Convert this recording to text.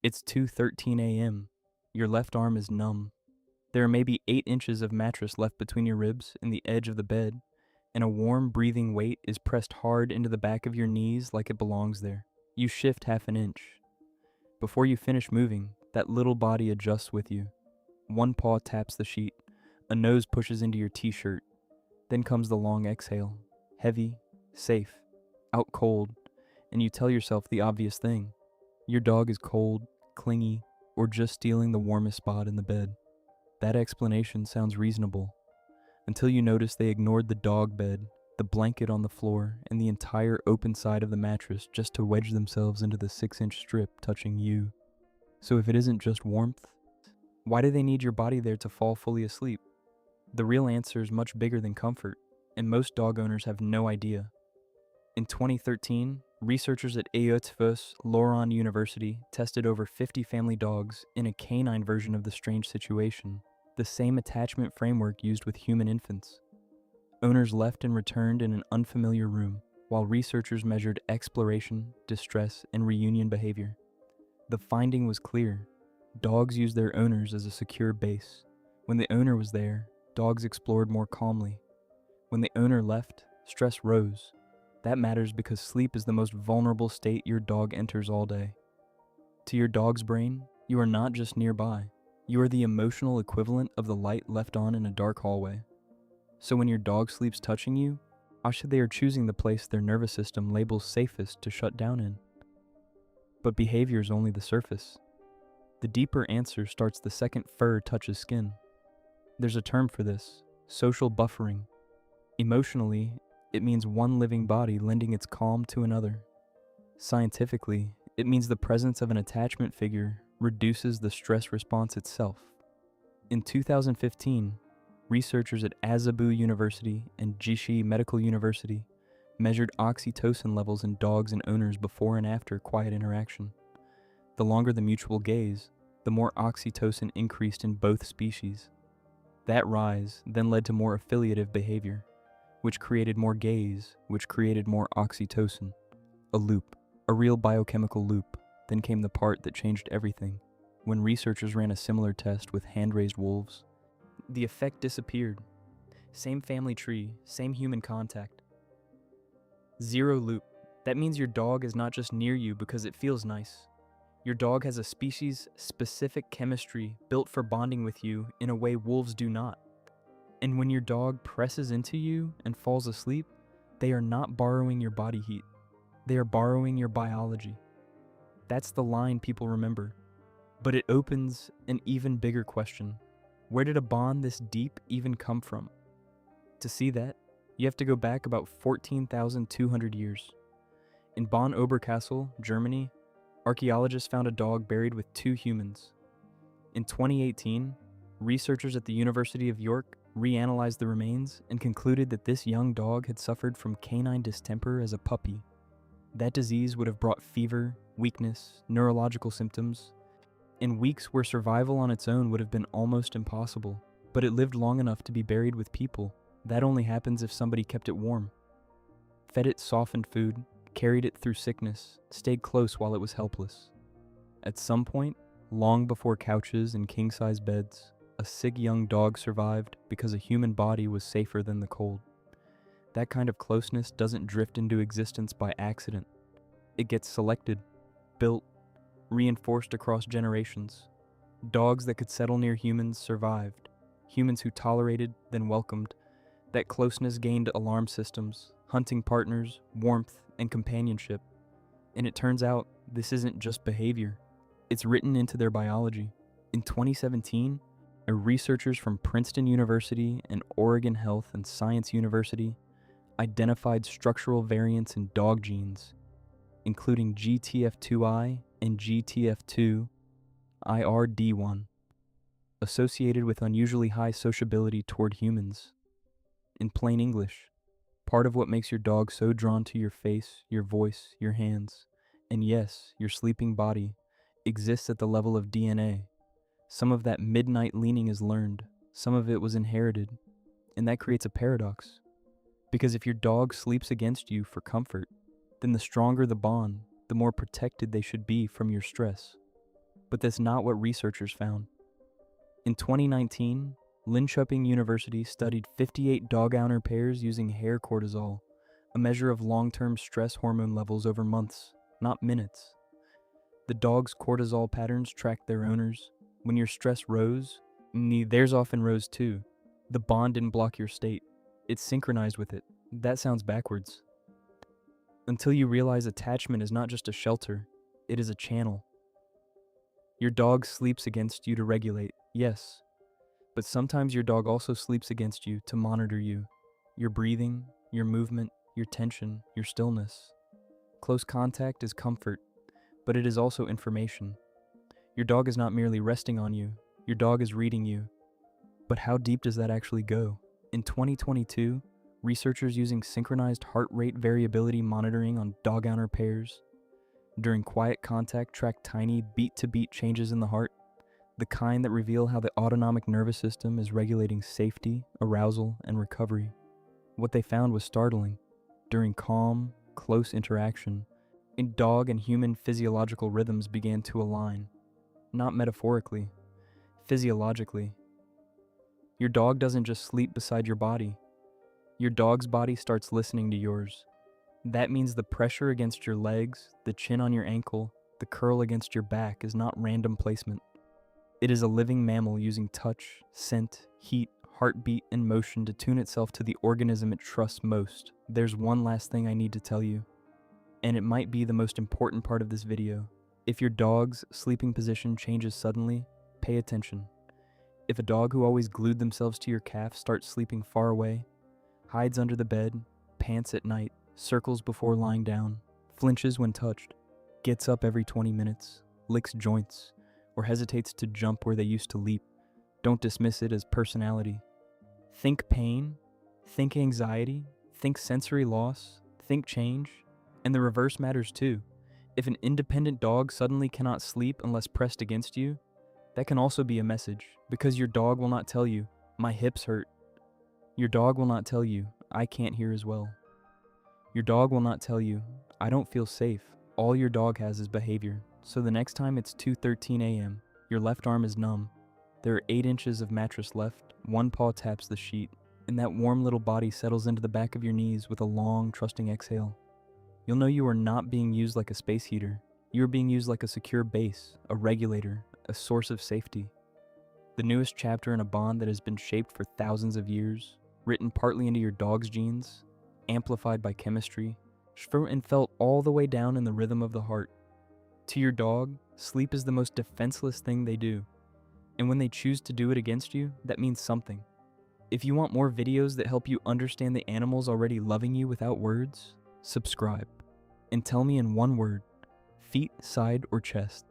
It's 2:13 a.m. Your left arm is numb. There are maybe 8 inches of mattress left between your ribs and the edge of the bed, and a warm, breathing weight is pressed hard into the back of your knees like it belongs there. You shift half an inch. Before you finish moving, that little body adjusts with you. One paw taps the sheet, a nose pushes into your t-shirt. Then comes the long exhale. Heavy, safe, out cold, and you tell yourself the obvious thing. Your dog is cold, clingy, or just stealing the warmest spot in the bed. That explanation sounds reasonable, until you notice they ignored the dog bed, the blanket on the floor, and the entire open side of the mattress just to wedge themselves into the 6-inch strip touching you. So if it isn't just warmth, why do they need your body there to fall fully asleep? The real answer is much bigger than comfort, and most dog owners have no idea. In 2013, researchers at Eötvös Loránd University tested over 50 family dogs in a canine version of the strange situation, the same attachment framework used with human infants. Owners left and returned in an unfamiliar room, while researchers measured exploration, distress, and reunion behavior. The finding was clear. Dogs used their owners as a secure base. When the owner was there, dogs explored more calmly. When the owner left, stress rose. That matters because sleep is the most vulnerable state your dog enters all day. To your dog's brain, you are not just nearby. You are the emotional equivalent of the light left on in a dark hallway. So when your dog sleeps touching you, they are choosing the place their nervous system labels safest to shut down in. But behavior is only the surface. The deeper answer starts the second fur touches skin. There's a term for this: social buffering. Emotionally, it means one living body lending its calm to another. Scientifically, it means the presence of an attachment figure reduces the stress response itself. In 2015, researchers at Azabu University and Jishi Medical University measured oxytocin levels in dogs and owners before and after quiet interaction. The longer the mutual gaze, the more oxytocin increased in both species. That rise then led to more affiliative behavior, which created more gaze, which created more oxytocin. A loop, a real biochemical loop. Then came the part that changed everything. When researchers ran a similar test with hand-raised wolves, the effect disappeared. Same family tree, same human contact. Zero loop. That means your dog is not just near you because it feels nice. Your dog has a species-specific chemistry built for bonding with you in a way wolves do not. And when your dog presses into you and falls asleep, they are not borrowing your body heat. They are borrowing your biology. That's the line people remember. But it opens an even bigger question. Where did a bond this deep even come from? To see that, you have to go back about 14,200 years. In Bonn Oberkassel, Germany, archaeologists found a dog buried with 2 humans. In 2018, researchers at the University of York reanalyzed the remains and concluded that this young dog had suffered from canine distemper as a puppy. That disease would have brought fever, weakness, neurological symptoms, in weeks where survival on its own would have been almost impossible, but it lived long enough to be buried with people. That only happens if somebody kept it warm. Fed it softened food, carried it through sickness, stayed close while it was helpless. At some point, long before couches and king-size beds, a sick young dog survived because a human body was safer than the cold. That kind of closeness doesn't drift into existence by accident. It gets selected, built, reinforced across generations. Dogs that could settle near humans survived. Humans who tolerated, then welcomed. That closeness gained alarm systems, hunting partners, warmth, and companionship. And it turns out, this isn't just behavior. It's written into their biology. In 2017, researchers from Princeton University and Oregon Health and Science University identified structural variants in dog genes, including GTF2I and GTF2-IRD1, associated with unusually high sociability toward humans. In plain English, part of what makes your dog so drawn to your face, your voice, your hands, and yes, your sleeping body, exists at the level of DNA. Some of that midnight leaning is learned, some of it was inherited, and that creates a paradox. Because if your dog sleeps against you for comfort, then the stronger the bond, the more protected they should be from your stress. But that's not what researchers found. In 2019, Linköping University studied 58 dog owner pairs using hair cortisol, a measure of long-term stress hormone levels over months, not minutes. The dog's cortisol patterns tracked their owners. When your stress rose, theirs often rose too. The bond didn't block your state. It synchronized with it. That sounds backwards. Until you realize attachment is not just a shelter, it is a channel. Your dog sleeps against you to regulate, yes. But sometimes your dog also sleeps against you to monitor you. Your breathing, your movement, your tension, your stillness. Close contact is comfort, but it is also information. Your dog is not merely resting on you, your dog is reading you. But how deep does that actually go? In 2022, researchers using synchronized heart rate variability monitoring on dog owner pairs during quiet contact tracked tiny beat-to-beat changes in the heart, the kind that reveal how the autonomic nervous system is regulating safety, arousal, and recovery. What they found was startling. During calm, close interaction, dog and human physiological rhythms began to align. Not metaphorically, physiologically. Your dog doesn't just sleep beside your body. Your dog's body starts listening to yours. That means the pressure against your legs, the chin on your ankle, the curl against your back is not random placement. It is a living mammal using touch, scent, heat, heartbeat, and motion to tune itself to the organism it trusts most. There's one last thing I need to tell you, and it might be the most important part of this video. If your dog's sleeping position changes suddenly, pay attention. If a dog who always glued themselves to your calf starts sleeping far away, hides under the bed, pants at night, circles before lying down, flinches when touched, gets up every 20 minutes, licks joints, or hesitates to jump where they used to leap, don't dismiss it as personality. Think pain, think anxiety, think sensory loss, think change, and the reverse matters too. If an independent dog suddenly cannot sleep unless pressed against you, that can also be a message, because your dog will not tell you, my hips hurt. Your dog will not tell you, I can't hear as well. Your dog will not tell you, I don't feel safe. All your dog has is behavior. So the next time it's 2:13 a.m., your left arm is numb. There are 8 inches of mattress left, one paw taps the sheet, and that warm little body settles into the back of your knees with a long, trusting exhale. You'll know you are not being used like a space heater. You are being used like a secure base, a regulator, a source of safety. The newest chapter in a bond that has been shaped for thousands of years, written partly into your dog's genes, amplified by chemistry, and felt all the way down in the rhythm of the heart. To your dog, sleep is the most defenseless thing they do. And when they choose to do it against you, that means something. If you want more videos that help you understand the animals already loving you without words, subscribe. And tell me in one word, feet, side, or chest.